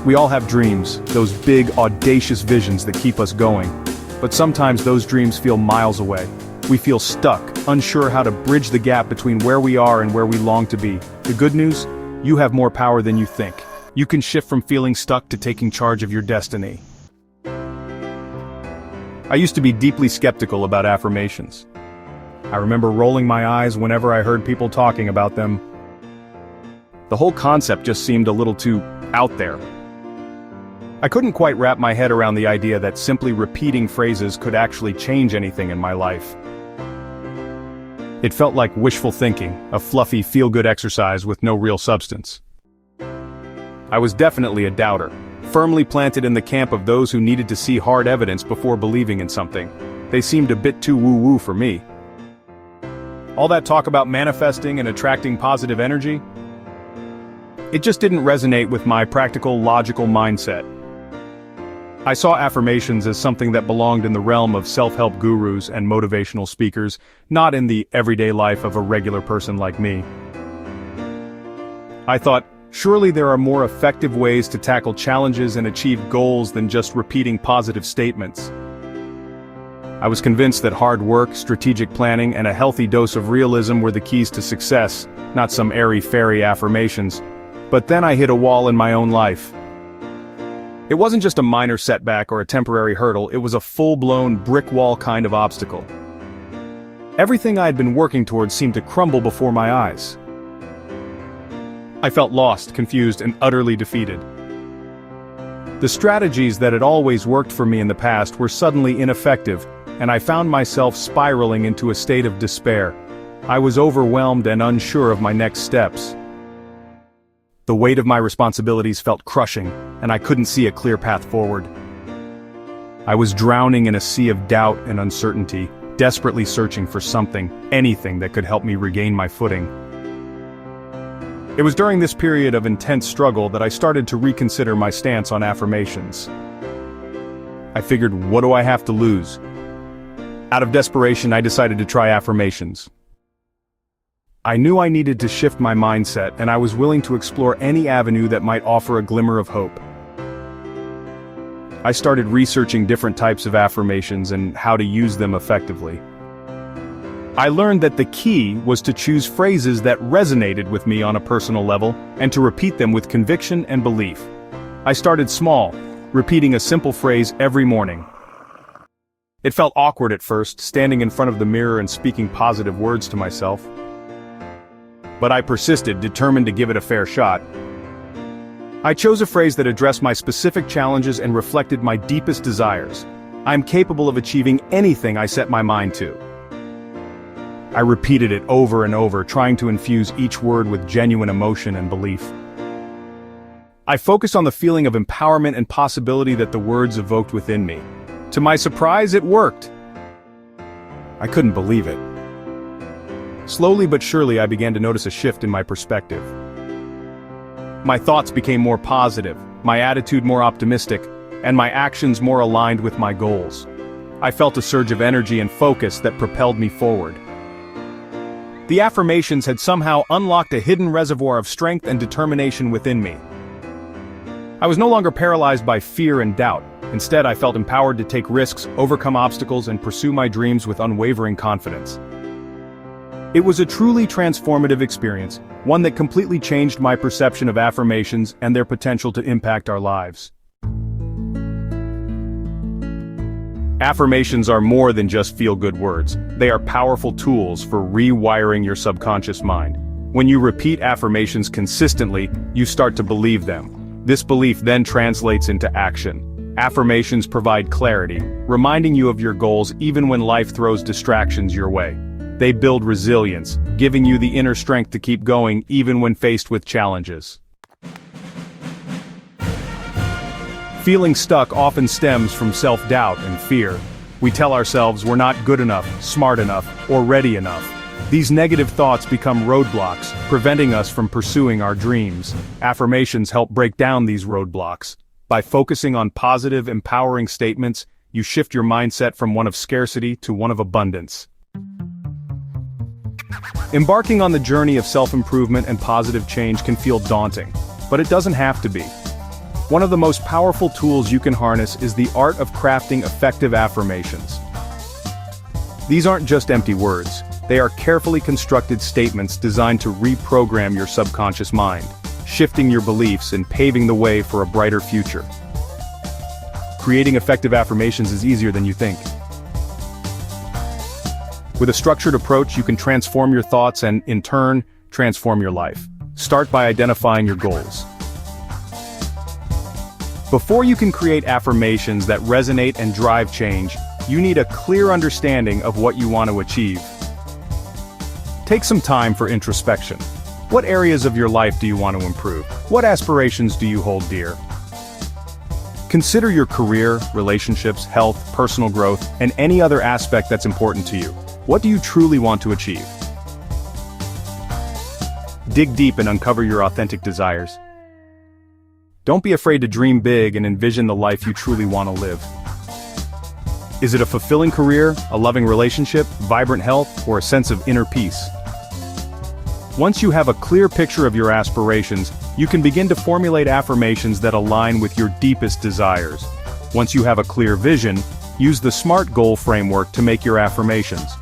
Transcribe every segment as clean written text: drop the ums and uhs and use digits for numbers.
We all have dreams, those big, audacious visions that keep us going. But sometimes those dreams feel miles away. We feel stuck, unsure how to bridge the gap between where we are and where we long to be. The good news? You have more power than you think. You can shift from feeling stuck to taking charge of your destiny. I used to be deeply skeptical about affirmations. I remember rolling my eyes whenever I heard people talking about them. The whole concept just seemed a little too out there. I couldn't quite wrap my head around the idea that simply repeating phrases could actually change anything in my life. It felt like wishful thinking, a fluffy, feel-good exercise with no real substance. I was definitely a doubter, firmly planted in the camp of those who needed to see hard evidence before believing in something. They seemed a bit too woo-woo for me. All that talk about manifesting and attracting positive energy? It just didn't resonate with my practical, logical mindset. I saw affirmations as something that belonged in the realm of self-help gurus and motivational speakers, not in the everyday life of a regular person like me. I thought, surely there are more effective ways to tackle challenges and achieve goals than just repeating positive statements. I was convinced that hard work, strategic planning, and a healthy dose of realism were the keys to success, not some airy-fairy affirmations. But then I hit a wall in my own life. It wasn't just a minor setback or a temporary hurdle, it was a full-blown brick wall kind of obstacle. Everything I had been working towards seemed to crumble before my eyes. I felt lost, confused, and utterly defeated. The strategies that had always worked for me in the past were suddenly ineffective, and I found myself spiraling into a state of despair. I was overwhelmed and unsure of my next steps. The weight of my responsibilities felt crushing, and I couldn't see a clear path forward. I was drowning in a sea of doubt and uncertainty, desperately searching for something, anything that could help me regain my footing. It was during this period of intense struggle that I started to reconsider my stance on affirmations. I figured, what do I have to lose? Out of desperation, I decided to try affirmations. I knew I needed to shift my mindset, and I was willing to explore any avenue that might offer a glimmer of hope. I started researching different types of affirmations and how to use them effectively. I learned that the key was to choose phrases that resonated with me on a personal level, and to repeat them with conviction and belief. I started small, repeating a simple phrase every morning. It felt awkward at first, standing in front of the mirror and speaking positive words to myself. But I persisted, determined to give it a fair shot. I chose a phrase that addressed my specific challenges and reflected my deepest desires. I'm capable of achieving anything I set my mind to. I repeated it over and over, trying to infuse each word with genuine emotion and belief. I focused on the feeling of empowerment and possibility that the words evoked within me. To my surprise, it worked. I couldn't believe it. Slowly but surely, I began to notice a shift in my perspective. My thoughts became more positive, my attitude more optimistic, and my actions more aligned with my goals. I felt a surge of energy and focus that propelled me forward. The affirmations had somehow unlocked a hidden reservoir of strength and determination within me. I was no longer paralyzed by fear and doubt. Instead, I felt empowered to take risks, overcome obstacles, and pursue my dreams with unwavering confidence. It was a truly transformative experience, one that completely changed my perception of affirmations and their potential to impact our lives. Affirmations are more than just feel-good words. They are powerful tools for rewiring your subconscious mind. When you repeat affirmations consistently, you start to believe them. This belief then translates into action. Affirmations provide clarity, reminding you of your goals even when life throws distractions your way. They build resilience, giving you the inner strength to keep going even when faced with challenges. Feeling stuck often stems from self-doubt and fear. We tell ourselves we're not good enough, smart enough, or ready enough. These negative thoughts become roadblocks, preventing us from pursuing our dreams. Affirmations help break down these roadblocks. By focusing on positive, empowering statements, you shift your mindset from one of scarcity to one of abundance. Embarking on the journey of self-improvement and positive change can feel daunting, but it doesn't have to be. One of the most powerful tools you can harness is the art of crafting effective affirmations. These aren't just empty words, they are carefully constructed statements designed to reprogram your subconscious mind, shifting your beliefs and paving the way for a brighter future. Creating effective affirmations is easier than you think. With a structured approach, you can transform your thoughts and, in turn, transform your life. Start by identifying your goals. Before you can create affirmations that resonate and drive change, you need a clear understanding of what you want to achieve. Take some time for introspection. What areas of your life do you want to improve? What aspirations do you hold dear? Consider your career, relationships, health, personal growth, and any other aspect that's important to you. What do you truly want to achieve? Dig deep and uncover your authentic desires. Don't be afraid to dream big and envision the life you truly want to live. Is it a fulfilling career, a loving relationship, vibrant health, or a sense of inner peace? Once you have a clear picture of your aspirations, you can begin to formulate affirmations that align with your deepest desires. Once you have a clear vision, use the SMART goal framework to make your affirmations.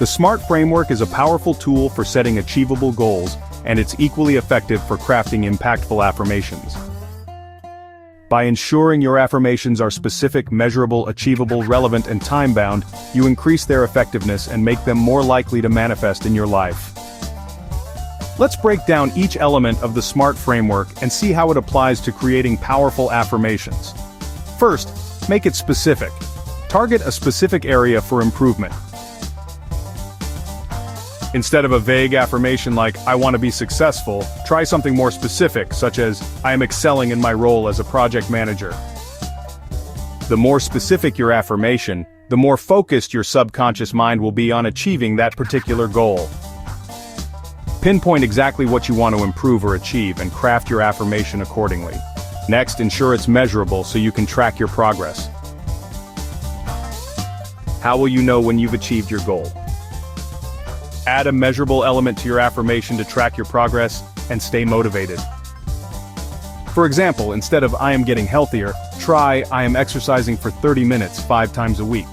The SMART framework is a powerful tool for setting achievable goals, and it's equally effective for crafting impactful affirmations. By ensuring your affirmations are specific, measurable, achievable, relevant, and time-bound, you increase their effectiveness and make them more likely to manifest in your life. Let's break down each element of the SMART framework and see how it applies to creating powerful affirmations. First, make it specific. Target a specific area for improvement. Instead of a vague affirmation like, "I want to be successful," try something more specific, such as, "I am excelling in my role as a project manager." The more specific your affirmation, the more focused your subconscious mind will be on achieving that particular goal. Pinpoint exactly what you want to improve or achieve and craft your affirmation accordingly. Next, ensure it's measurable so you can track your progress. How will you know when you've achieved your goal? Add a measurable element to your affirmation to track your progress and stay motivated. For example, instead of "I am getting healthier," try "I am exercising for 30 minutes 5 times a week."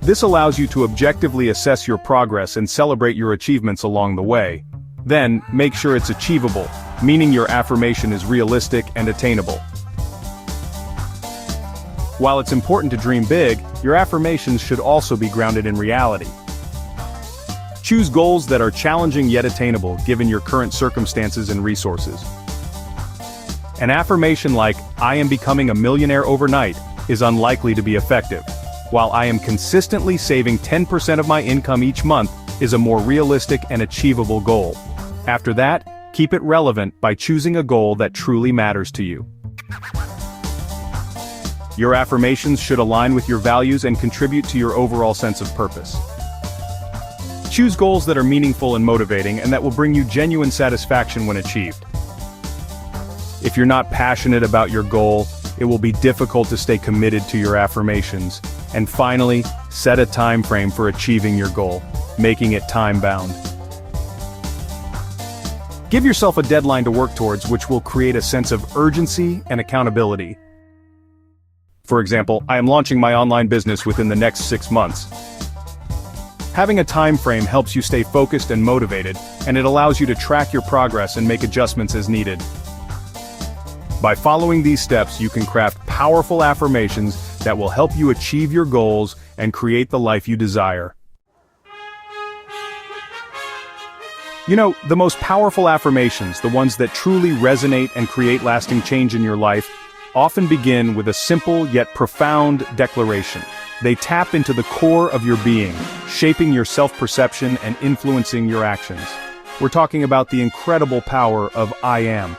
This allows you to objectively assess your progress and celebrate your achievements along the way. Then, make sure it's achievable, meaning your affirmation is realistic and attainable. While it's important to dream big, your affirmations should also be grounded in reality. Choose goals that are challenging yet attainable given your current circumstances and resources. An affirmation like, "I am becoming a millionaire overnight," is unlikely to be effective, while "I am consistently saving 10% of my income each month" is a more realistic and achievable goal. After that, keep it relevant by choosing a goal that truly matters to you. Your affirmations should align with your values and contribute to your overall sense of purpose. Choose goals that are meaningful and motivating and that will bring you genuine satisfaction when achieved. If you're not passionate about your goal, it will be difficult to stay committed to your affirmations. And finally, set a time frame for achieving your goal, making it time-bound. Give yourself a deadline to work towards, which will create a sense of urgency and accountability. For example, "I am launching my online business within the next 6 months." Having a time frame helps you stay focused and motivated, and it allows you to track your progress and make adjustments as needed. By following these steps, you can craft powerful affirmations that will help you achieve your goals and create the life you desire. You know, the most powerful affirmations, the ones that truly resonate and create lasting change in your life, often begin with a simple yet profound declaration. They tap into the core of your being, shaping your self-perception and influencing your actions. We're talking about the incredible power of "I am."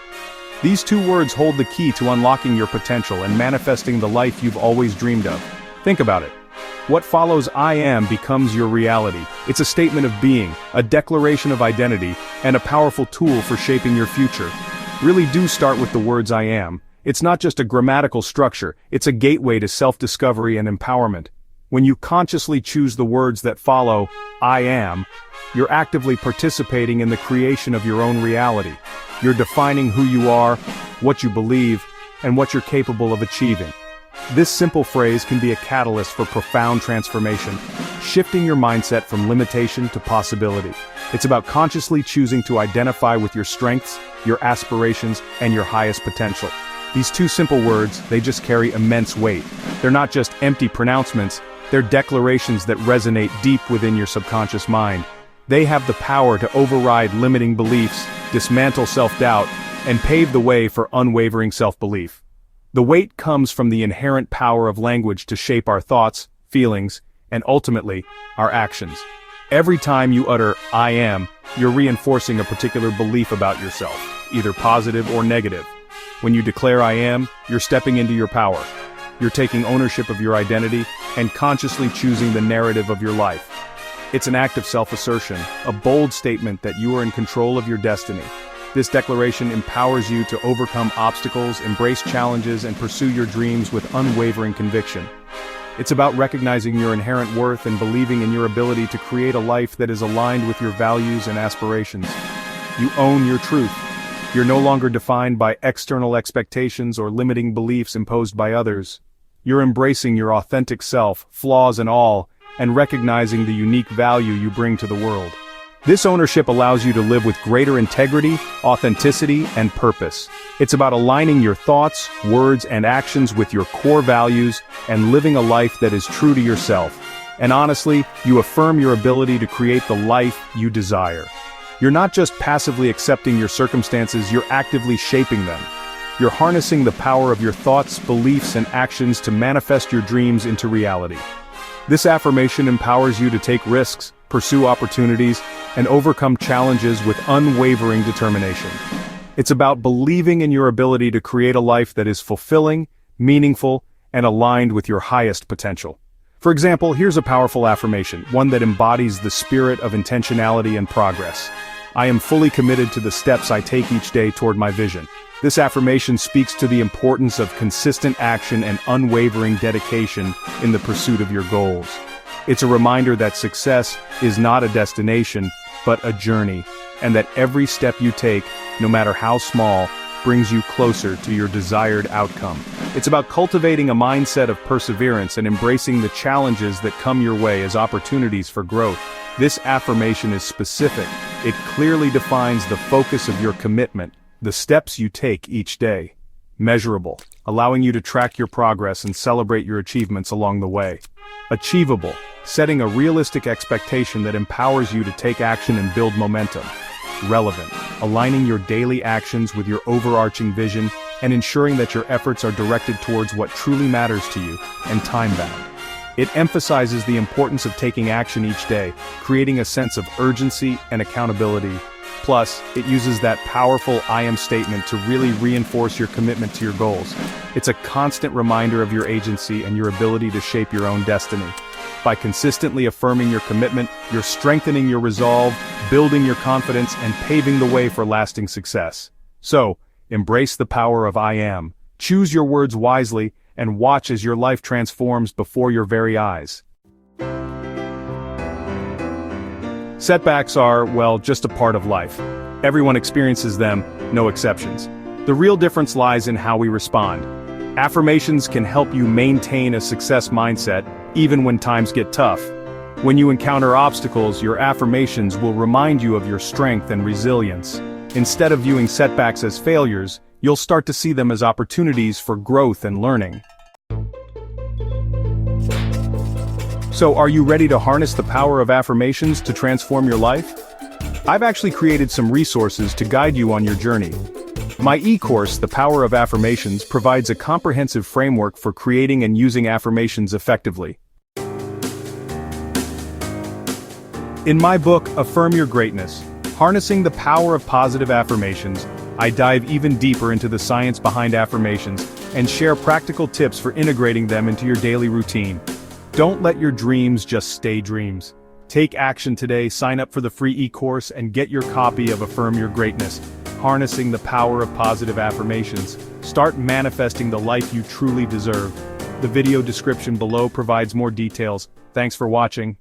These 2 words hold the key to unlocking your potential and manifesting the life you've always dreamed of. Think about it. What follows "I am" becomes your reality. It's a statement of being, a declaration of identity, and a powerful tool for shaping your future. Really do start with the words "I am." It's not just a grammatical structure, it's a gateway to self-discovery and empowerment. When you consciously choose the words that follow "I am," you're actively participating in the creation of your own reality. You're defining who you are, what you believe, and what you're capable of achieving. This simple phrase can be a catalyst for profound transformation, shifting your mindset from limitation to possibility. It's about consciously choosing to identify with your strengths, your aspirations, and your highest potential. These two simple words, they just carry immense weight. They're not just empty pronouncements, they're declarations that resonate deep within your subconscious mind. They have the power to override limiting beliefs, dismantle self-doubt, and pave the way for unwavering self-belief. The weight comes from the inherent power of language to shape our thoughts, feelings, and ultimately, our actions. Every time you utter, "I am," you're reinforcing a particular belief about yourself, either positive or negative. When you declare "I am," you're stepping into your power. You're taking ownership of your identity and consciously choosing the narrative of your life. It's an act of self-assertion, a bold statement that you are in control of your destiny. This declaration empowers you to overcome obstacles, embrace challenges, and pursue your dreams with unwavering conviction. It's about recognizing your inherent worth and believing in your ability to create a life that is aligned with your values and aspirations. You own your truth. You're no longer defined by external expectations or limiting beliefs imposed by others. You're embracing your authentic self, flaws and all, and recognizing the unique value you bring to the world. This ownership allows you to live with greater integrity, authenticity, and purpose. It's about aligning your thoughts, words, and actions with your core values and living a life that is true to yourself. And honestly, you affirm your ability to create the life you desire. You're not just passively accepting your circumstances, you're actively shaping them. You're harnessing the power of your thoughts, beliefs, and actions to manifest your dreams into reality. This affirmation empowers you to take risks, pursue opportunities, and overcome challenges with unwavering determination. It's about believing in your ability to create a life that is fulfilling, meaningful, and aligned with your highest potential. For example, here's a powerful affirmation, one that embodies the spirit of intentionality and progress. I am fully committed to the steps I take each day toward my vision. This affirmation speaks to the importance of consistent action and unwavering dedication in the pursuit of your goals. It's a reminder that success is not a destination, but a journey, and that every step you take, no matter how small, brings you closer to your desired outcome. It's about cultivating a mindset of perseverance and embracing the challenges that come your way as opportunities for growth. This affirmation is specific. It clearly defines the focus of your commitment, the steps you take each day. Measurable, allowing you to track your progress and celebrate your achievements along the way. Achievable, setting a realistic expectation that empowers you to take action and build momentum. Relevant, aligning your daily actions with your overarching vision and ensuring that your efforts are directed towards what truly matters to you, and time-bound. It emphasizes the importance of taking action each day, creating a sense of urgency and accountability. Plus, it uses that powerful "I am" statement to really reinforce your commitment to your goals. It's a constant reminder of your agency and your ability to shape your own destiny. By consistently affirming your commitment, you're strengthening your resolve, building your confidence, and paving the way for lasting success. So, embrace the power of "I am." Choose your words wisely, and watch as your life transforms before your very eyes. Setbacks are, well, just a part of life. Everyone experiences them, no exceptions. The real difference lies in how we respond. Affirmations can help you maintain a success mindset, even when times get tough. When you encounter obstacles, your affirmations will remind you of your strength and resilience. Instead of viewing setbacks as failures, you'll start to see them as opportunities for growth and learning. So, are you ready to harness the power of affirmations to transform your life? I've actually created some resources to guide you on your journey. My e-course, The Power of Affirmations, provides a comprehensive framework for creating and using affirmations effectively. In my book, Affirm Your Greatness, Harnessing the Power of Positive Affirmations, I dive even deeper into the science behind affirmations and share practical tips for integrating them into your daily routine. Don't let your dreams just stay dreams. Take action today, sign up for the free e-course, and get your copy of Affirm Your Greatness, Harnessing the Power of Positive Affirmations. Start manifesting the life you truly deserve. The video description below provides more details. Thanks for watching.